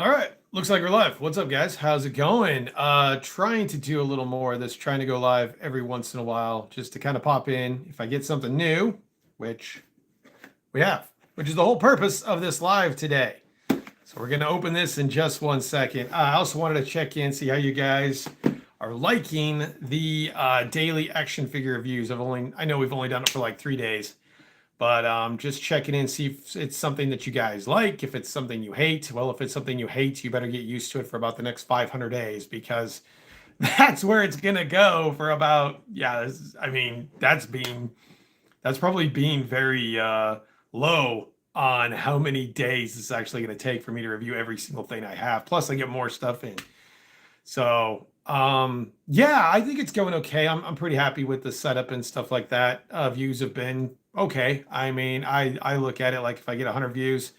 All right, looks like we're live. What's up, guys? How's it going? Trying to do a little more of this, trying to go live every once in a while, just to kind of pop in if I get something new, which we have, which is the whole purpose of this live today. So we're going to open this in just 1 second. I also wanted to check in, see how you guys are liking the daily action figure reviews. I know we've only done it for like 3 days. But just checking in, see if it's something that you guys like. If it's something you hate, well, if it's something you hate, you better get used to it for about the next 500 days because that's where it's gonna go for about. Yeah, that's probably being very low on how many days it's actually gonna take for me to review every single thing I have. Plus, I get more stuff in. So yeah, I think it's going okay. I'm pretty happy with the setup and stuff like that. Views have been okay. I mean, I look at it like if I get 100 views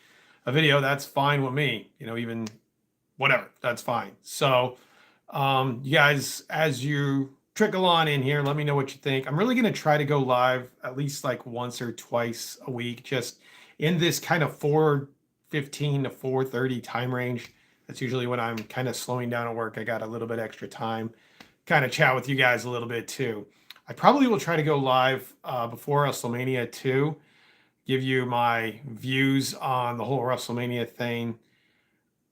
a video, that's fine with me. You know, even whatever, that's fine. So you guys, as you trickle on in here, let me know what you think. I'm really gonna try to go live at least like once or twice a week, just in this kind of 4:15 to 4:30 time range. That's usually when I'm kind of slowing down at work. I got a little bit extra time, kind of chat with you guys a little bit too. I probably will try to go live before WrestleMania 2, give you my views on the whole WrestleMania thing.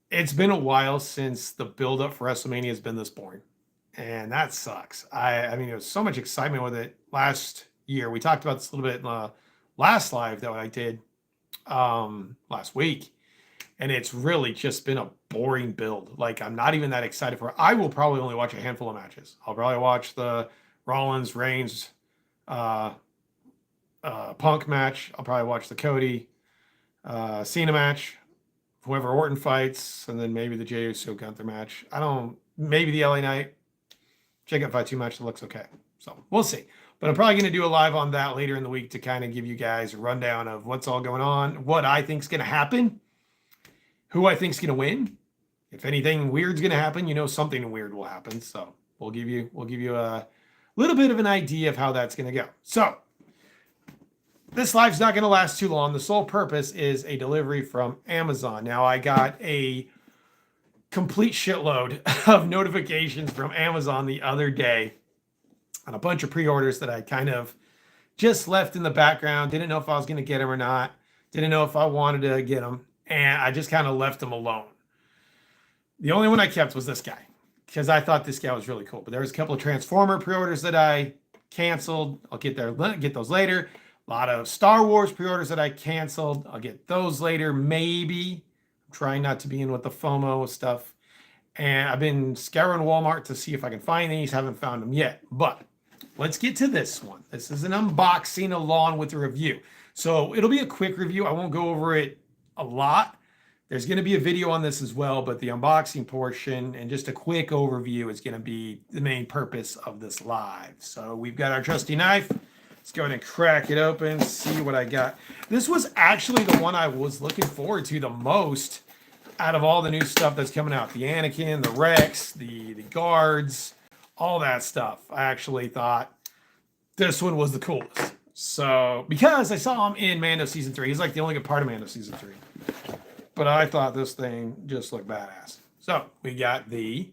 It's been a while since the build-up for WrestleMania has been this boring, and that sucks. I mean, there was so much excitement with it last year. We talked about this a little bit in the last live that I did last week, and it's really just been a boring build. Like, I'm not even that excited for it. I will probably only watch a handful of matches. I'll probably watch the Rollins, Reigns, uh, Punk match. I'll probably watch the Cody, Cena match, whoever Orton fights, and then maybe the Jey Uso Gunther match. Maybe the LA Knight. Check out Fight 2 match that looks okay. So we'll see. But I'm probably going to do a live on that later in the week to kind of give you guys a rundown of what's all going on, what I think is going to happen, who I think is going to win. If anything weird's going to happen, you know something weird will happen. So we'll give you a little bit of an idea of how that's going to go. So this live's not going to last too long. The sole purpose is a delivery from Amazon. Now, I got a complete shitload of notifications from Amazon the other day on a bunch of pre-orders that I kind of just left in the background. Didn't know if I was going to get them or not. Didn't know if I wanted to get them. And I just kind of left them alone. The only one I kept was this guy because I thought this guy was really cool. But there was a couple of Transformer pre-orders that I canceled. I'll get those later. A lot of Star Wars pre-orders that I canceled. I'll get those later, maybe. I'm trying not to be in with the FOMO stuff. And I've been scouring Walmart to see if I can find these. Haven't found them yet. But let's get to this one. This is an unboxing along with a review. So it'll be a quick review. I won't go over it a lot. There's going to be a video on this as well, but the unboxing portion and just a quick overview is going to be the main purpose of this live. So we've got our trusty knife. Let's go ahead and crack it open, see what I got. This was actually the one I was looking forward to the most out of all the new stuff that's coming out. The Anakin, the Rex, the guards, all that stuff. I actually thought this one was the coolest. So, because I saw him in Mando Season 3. He's like the only good part of Mando Season 3. But I thought this thing just looked badass. So, we got the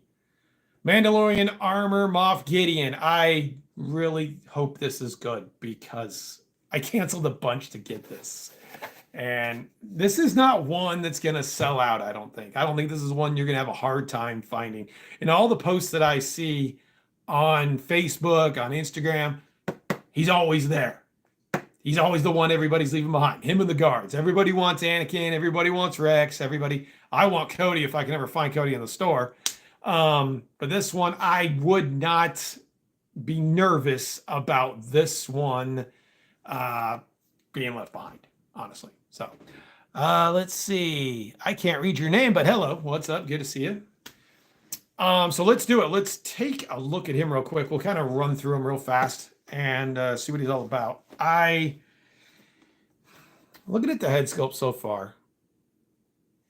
Mandalorian Armor Moff Gideon. I really hope this is good because I canceled a bunch to get this. And this is not one that's going to sell out, I don't think. I don't think this is one you're going to have a hard time finding. In all the posts that I see on Facebook, on Instagram, he's always there. He's always the one everybody's leaving behind. Him and the guards. Everybody wants Anakin. Everybody wants Rex. I want Cody if I can ever find Cody in the store. But this one, I would not be nervous about this one being left behind, honestly. So let's see. I can't read your name, but hello. What's up? Good to see you. So let's do it. Let's take a look at him real quick. We'll kind of run through him real fast and see what he's all about. Looking at the head sculpt so far,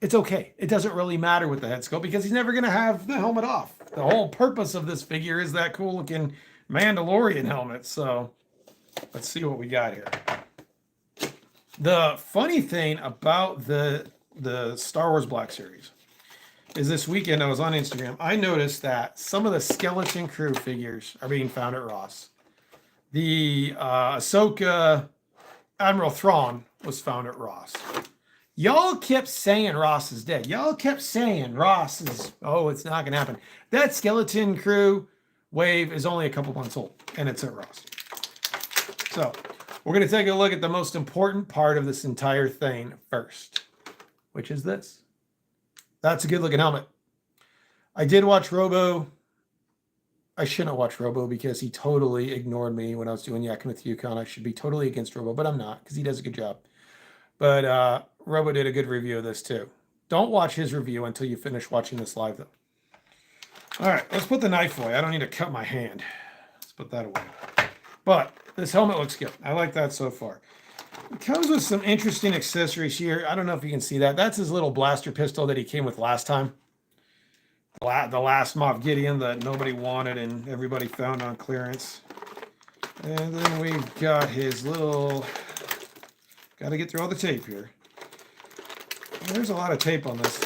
it's okay. It doesn't really matter with the head sculpt because he's never going to have the helmet off. The whole purpose of this figure is that cool looking Mandalorian helmet. So let's see what we got here. The funny thing about the Star Wars Black Series is this weekend I was on Instagram. I noticed that some of the Skeleton Crew figures are being found at Ross. The Ahsoka Admiral Thrawn was found at Ross. Y'all kept saying Ross is dead. Y'all kept saying Ross is, oh, it's not going to happen. That Skeleton Crew wave is only a couple months old, and it's at Ross. So we're going to take a look at the most important part of this entire thing first, which is this. That's a good-looking helmet. I did watch Robo. I shouldn't watch Robo because he totally ignored me when I was doing Yakking with Yukon. I should be totally against Robo, but I'm not because he does a good job. But Robo did a good review of this too. Don't watch his review until you finish watching this live, though. All right, let's put the knife away. I don't need to cut my hand. Let's put that away. But this helmet looks good. I like that so far. It comes with some interesting accessories here. I don't know if you can see that. That's his little blaster pistol that he came with last time. The last Moff Gideon that nobody wanted and everybody found on clearance. And then we've got his little... Got to get through all the tape here. There's a lot of tape on this.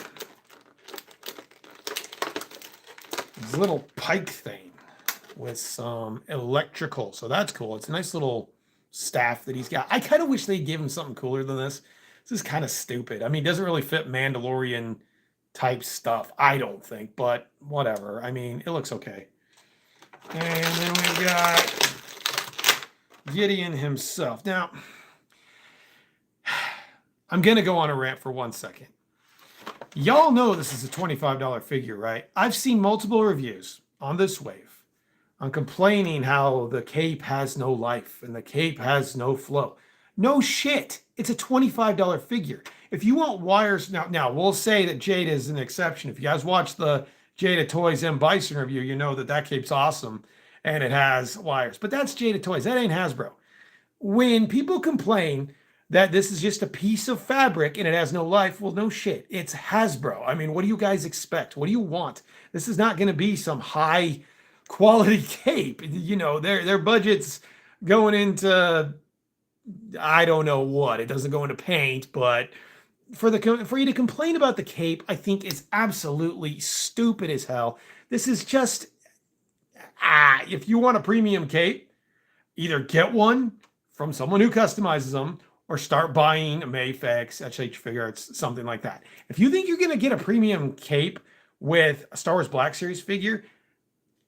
This little pike thing with some electrical. So that's cool. It's a nice little staff that he's got. I kind of wish they'd give him something cooler than this. This is kind of stupid. I mean, it doesn't really fit Mandalorian type stuff, I don't think, but whatever. I mean, it looks okay. And then we've got Gideon himself. Now, I'm going to go on a rant for 1 second. Y'all know this is a $25 figure, right? I've seen multiple reviews on this wave on complaining how the cape has no life and the cape has no flow. No shit. It's a $25 figure. If you want wires, now we'll say that Jade is an exception. If you guys watch the Jada Toys M. Bison review, you know that that cape's awesome and it has wires. But that's Jada Toys. That ain't Hasbro. When people complain that this is just a piece of fabric and it has no life, well, no shit. It's Hasbro. I mean, what do you guys expect? What do you want? This is not going to be some high quality cape. You know, their budget's going into, I don't know what. It doesn't go into paint, but for you to complain about the cape, I think is absolutely stupid as hell. This is just, if you want a premium cape, either get one from someone who customizes them or start buying a Mayfix, HH Figure Arts, something like that. If you think you're going to get a premium cape with a Star Wars Black Series figure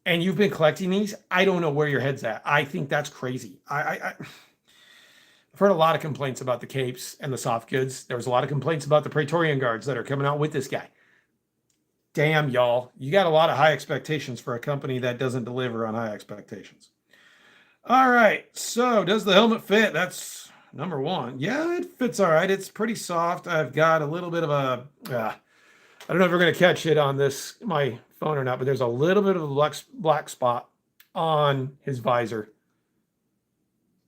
and you've been collecting these, I don't know where your head's at. I think that's crazy. I've heard a lot of complaints about the capes and the soft goods. There was a lot of complaints about the Praetorian Guards that are coming out with this guy. Damn, y'all. You got a lot of high expectations for a company that doesn't deliver on high expectations. All right. So does the helmet fit? That's number one. Yeah, it fits all right. It's pretty soft. I've got a little bit of a... I don't know if we're going to catch it on this, my phone or not, but there's a little bit of a black spot on his visor.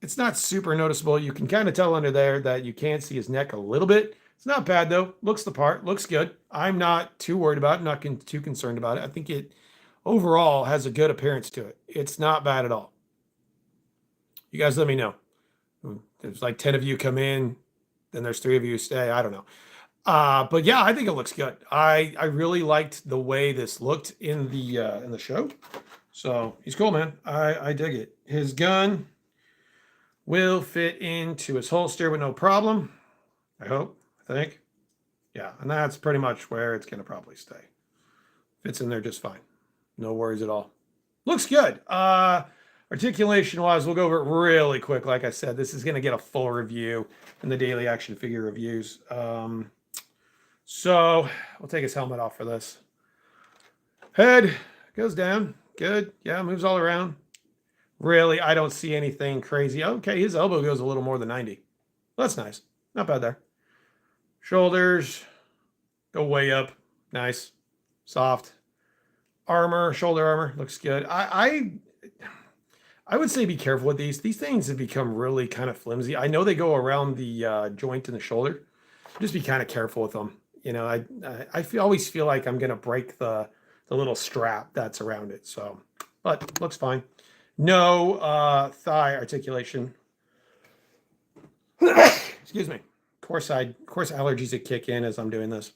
It's not super noticeable. You can kind of tell under there that you can see his neck a little bit. It's not bad, though. Looks the part. Looks good. I'm not too worried about it. Not too concerned about it. I think it overall has a good appearance to it. It's not bad at all. You guys let me know. There's like 10 of you come in. Then there's 3 of you stay. I don't know. But yeah, I think it looks good. I really liked the way this looked in the show. So he's cool, man. I dig it. His gun will fit into his holster with no problem. I hope, I think. Yeah, and that's pretty much where it's going to probably stay. Fits in there just fine. No worries at all. Looks good. Articulation-wise, we'll go over it really quick. Like I said, this is going to get a full review in the daily action figure reviews. So we'll take his helmet off for this. Head goes down. Good. Yeah, moves all around. Really, I don't see anything crazy. Okay, his elbow goes a little more than 90. That's nice. Not bad there. Shoulders go way up. Nice. Soft. Armor, shoulder armor, looks good. I would say be careful with these. These things have become really kind of flimsy. I know they go around the joint in the shoulder. Just be kind of careful with them. You know, I always feel like I'm going to break the little strap that's around it. So, but looks fine. No thigh articulation. Excuse me. Course allergies that kick in as I'm doing this.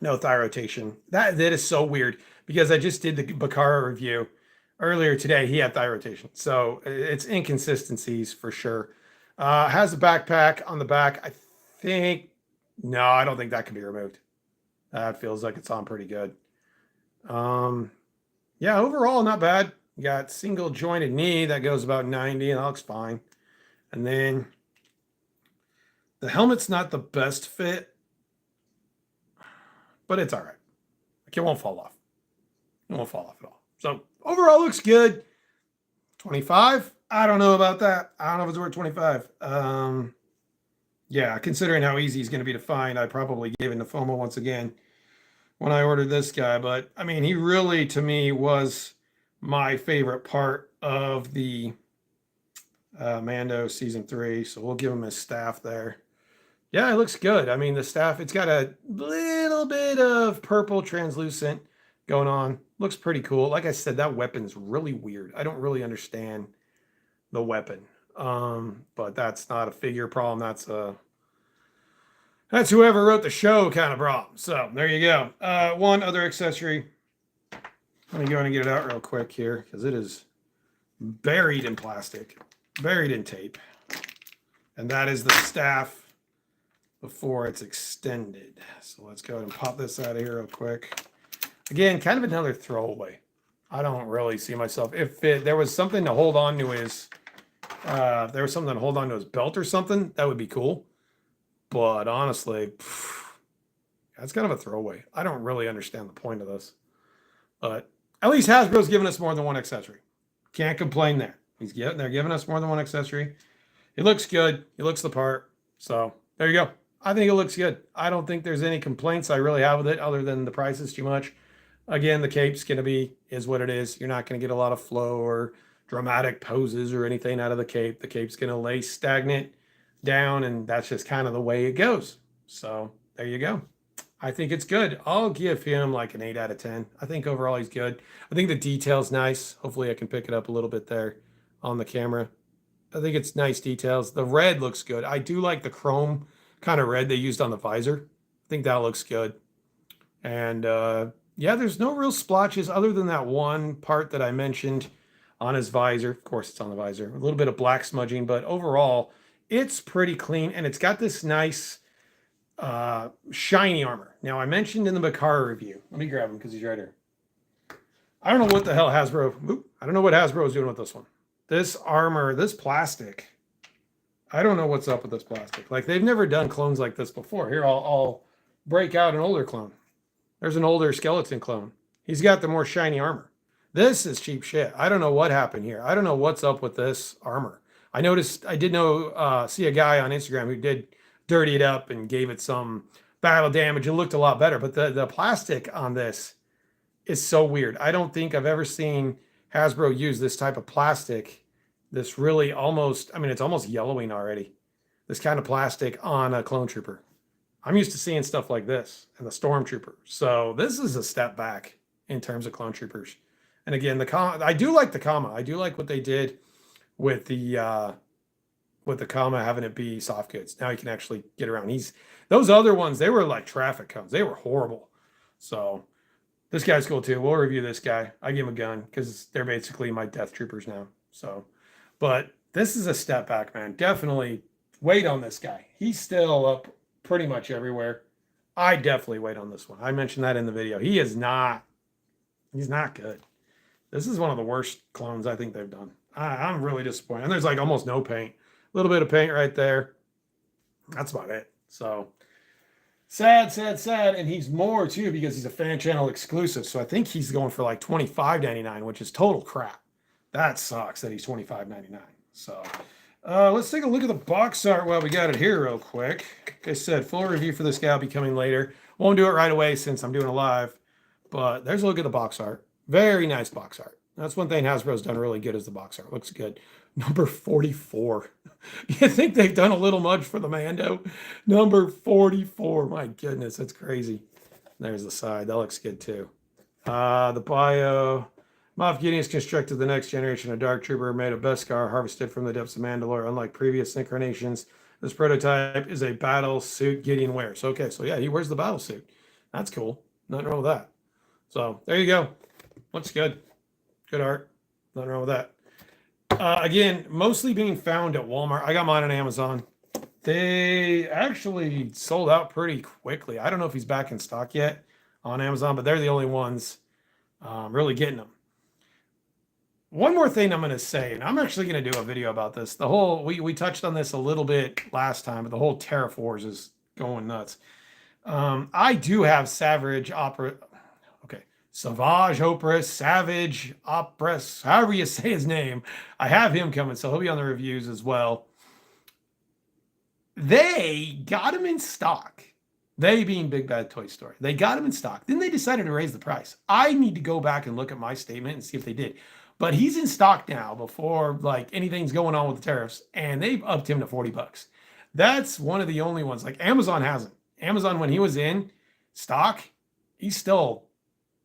No thigh rotation. That is so weird because I just did the Bakara review earlier today. He had thigh rotation, so it's inconsistencies for sure. Has a backpack on the back. I think no, I don't think that can be removed. That feels like it's on pretty good. Yeah, overall not bad. You got single jointed knee that goes about 90, and that looks fine. And then the helmet's not the best fit, but it's all right. Like it won't fall off. It won't fall off at all. So overall looks good. 25. I don't know about that. I don't know if it's worth 25. Yeah, considering how easy he's going to be to find, I probably gave it to FOMO once again when I ordered this guy. But I mean, he really, to me, was my favorite part of the Mando season 3. So we'll give him his staff there. Yeah, it looks good. I mean, the staff, it's got a little bit of purple translucent going on. Looks pretty cool. Like I said, that weapon's really weird. I don't really understand the weapon. But that's not a figure problem. That's whoever wrote the show kind of problem. So there you go. One other accessory. Let me go and get it out real quick here because it is buried in plastic, buried in tape. And that is the staff before it's extended. So let's go ahead and pop this out of here real quick. Again, kind of another throwaway. I don't really see myself. If there was something to hold on to his, there was something to hold on to his belt or something, that would be cool. But honestly, that's kind of a throwaway. I don't really understand the point of this. But at least Hasbro's giving us more than one accessory. Can't complain there. They're giving us more than one accessory. It looks good. It looks the part. So there you go. I think it looks good. I don't think there's any complaints I really have with it other than the price is too much. Again, the cape's going to be, is what it is. You're not going to get a lot of flow or dramatic poses or anything out of the cape. The cape's going to lay stagnant down, and that's just kind of the way it goes. So there you go. I think it's good. I'll give him like an 8 out of 10. I think overall he's good. I think the detail's nice. Hopefully I can pick it up a little bit there on the camera. I think it's nice details. The red looks good. I do like the chrome kind of red they used on the visor. I think that looks good. And yeah, there's no real splotches other than that one part that I mentioned on his visor. Of course, it's on the visor. A little bit of black smudging, but overall, it's pretty clean. And it's got this nice shiny armor. Now, I mentioned in the Bakara review. Let me grab him because he's right here. I don't know what the hell Hasbro... I don't know what Hasbro is doing with this one. This armor, this plastic... I don't know what's up with this plastic. Like, they've never done clones like this before. Here, I'll break out an older clone. There's an older skeleton clone. He's got the more shiny armor. This is cheap shit. I don't know what happened here. I don't know what's up with this armor. I noticed, I did know, see a guy on Instagram who did dirty it up and gave it some battle damage. It looked a lot better, but the plastic on this is so weird. I don't think I've ever seen Hasbro use this type of plastic. This really almost, I mean, it's almost yellowing already. This kind of plastic on a clone trooper. I'm used to seeing stuff like this in the stormtrooper. So this is a step back in terms of clone troopers. And again, I do like the comma. I do like what they did with the comma having it be soft goods. Now you can actually get around. Those other ones, they were like traffic cones. They were horrible. So this guy's cool too. We'll review this guy. I give him a gun because they're basically my death troopers now. So, but this is a step back, man. Definitely wait on this guy. He's still up pretty much everywhere. I definitely wait on this one. I mentioned that in the video. He's not good. This is one of the worst clones I think they've done. I'm really disappointed. And there's like almost no paint. A little bit of paint right there. That's about it. So sad. And he's more too because he's a fan channel exclusive. So I think he's going for like $25.99, which is total crap. That sucks that he's $25.99. So let's take a look at the box art while we got it here real quick. Like I said, full review for this guy will be coming later. Won't do it right away since I'm doing a live. But there's a look at the box art. Very nice box art. That's one thing Hasbro's done really good is the box art. Looks good. Number 44. You think they've done a little much for the Mando? Number 44. My goodness, that's crazy. There's the side. That looks good too. The bio. Moff Gideon has constructed the next generation of Dark Trooper made of Beskar harvested from the depths of Mandalore. Unlike previous incarnations, this prototype is a battle suit Gideon wears. Okay, so yeah, he wears the battle suit. That's cool. Nothing wrong with that. So there you go. Looks good. Good art. Nothing wrong with that. Again, mostly being found at Walmart. I got mine on Amazon. They actually sold out pretty quickly. I don't know if he's back in stock yet on Amazon, but they're the only ones really getting them. One more thing I'm going to say, and I'm actually going to do a video about this. The whole, we touched on this a little bit last time, but the whole tariff wars is going nuts. I do have Savage Oprah, Savage Opress, however you say his name. I have him coming, so he'll be on the reviews as well. They got him in stock. They being Big Bad Toy Store. They got him in stock. Then they decided to raise the price. I need to go back and look at my statement and see if they did. But he's in stock now before like anything's going on with the tariffs, and they've upped him to $40. That's one of the only ones. Like Amazon hasn't. Amazon, when he was in stock, he's still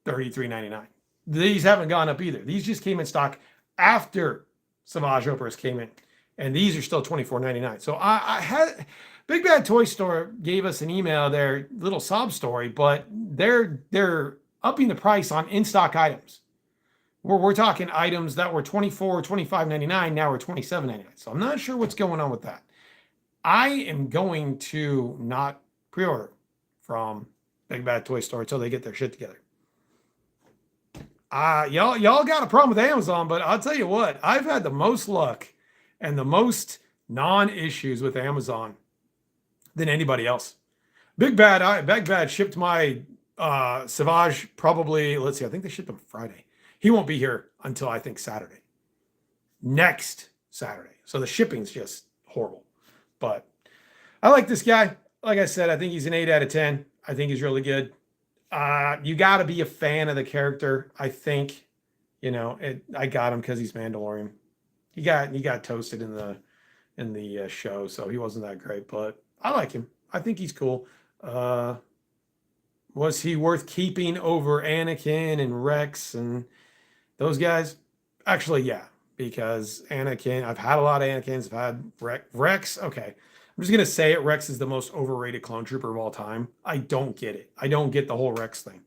$33.99. These haven't gone up either. These just came in stock after Savage Oprah's came in, and these are still $24.99. So I had Big Bad Toy Store gave us an email, their little sob story, but they're upping the price on in-stock items. We're talking items that were $24, $25.99, now we're $27.99. So I'm not sure what's going on with that. I am going to not pre-order from Big Bad Toy Store until they get their shit together. Y'all got a problem with Amazon, but I'll tell you what, I've had the most luck and the most non-issues with Amazon than anybody else. Big Bad shipped my Savage probably, let's see, I think they shipped him Friday. He won't be here until I think Saturday. Next Saturday. So the shipping's just horrible. But I like this guy. Like I said, I think he's an 8 out of 10. I think he's really good. You got to be a fan of the character. I think, I got him because he's Mandalorian. He got toasted in the show, so he wasn't that great. But I like him. I think he's cool. Was he worth keeping over Anakin and Rex and those guys? Actually, yeah, because Anakin, I've had a lot of Anakins. I've had Rex. Okay. I'm just going to say it. Rex is the most overrated clone trooper of all time. I don't get it. I don't get the whole Rex thing.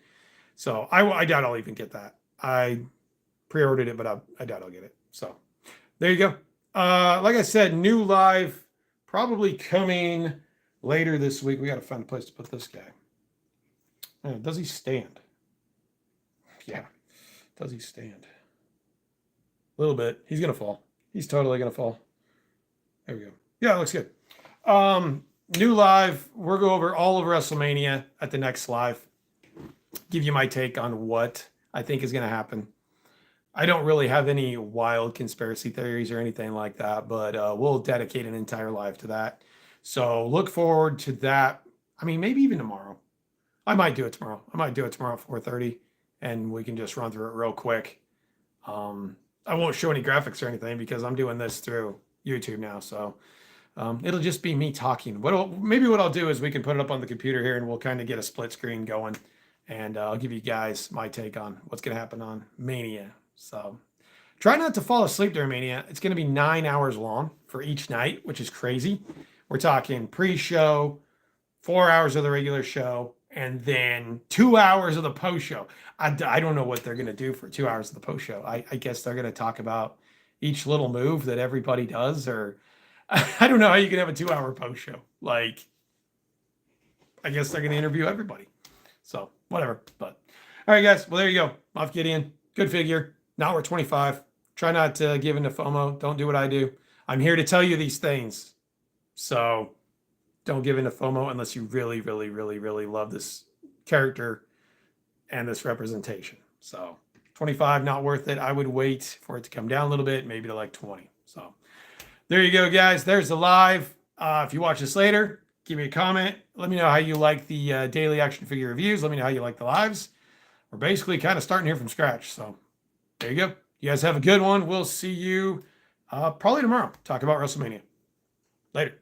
So I doubt I'll even get that. I pre-ordered it, but I doubt I'll get it. So there you go. Like I said, new live probably coming later this week. We got to find a place to put this guy. Does he stand? Yeah. Does he stand? A little bit. He's going to fall. He's totally going to fall. There we go. Yeah, it looks good. New live. We'll go over all of WrestleMania at the next live. Give you my take on what I think is going to happen. I don't really have any wild conspiracy theories or anything like that, but we'll dedicate an entire live to that. So look forward to that. I mean, maybe even tomorrow. I might do it tomorrow. I might do it tomorrow at 4:30, and we can just run through it real quick. I won't show any graphics or anything because I'm doing this through YouTube now. So it'll just be me talking. Maybe what I'll do is we can put it up on the computer here, and we'll kind of get a split screen going, and I'll give you guys my take on what's going to happen on Mania. So try not to fall asleep during Mania. It's going to be 9 hours long for each night, which is crazy. We're talking pre-show, 4 hours of the regular show, and then 2 hours of the post-show. I don't know what they're going to do for 2 hours of the post-show. I guess they're going to talk about each little move that everybody does, or I don't know how you can have a 2-hour post-show. Like, I guess they're going to interview everybody. So, whatever. But, all right, guys. Well, there you go. Moff Gideon. Good figure. Now we're 25. Try not to give into FOMO. Don't do what I do. I'm here to tell you these things. So don't give into FOMO unless you really, really, really, really love this character and this representation. So 25, not worth it. I would wait for it to come down a little bit, maybe to like 20. So there you go, guys. There's the live. If you watch this later, give me a comment. Let me know how you like the daily action figure reviews. Let me know how you like the lives. We're basically kind of starting here from scratch. So there you go. You guys have a good one. We'll see you probably tomorrow. Talk about WrestleMania. Later.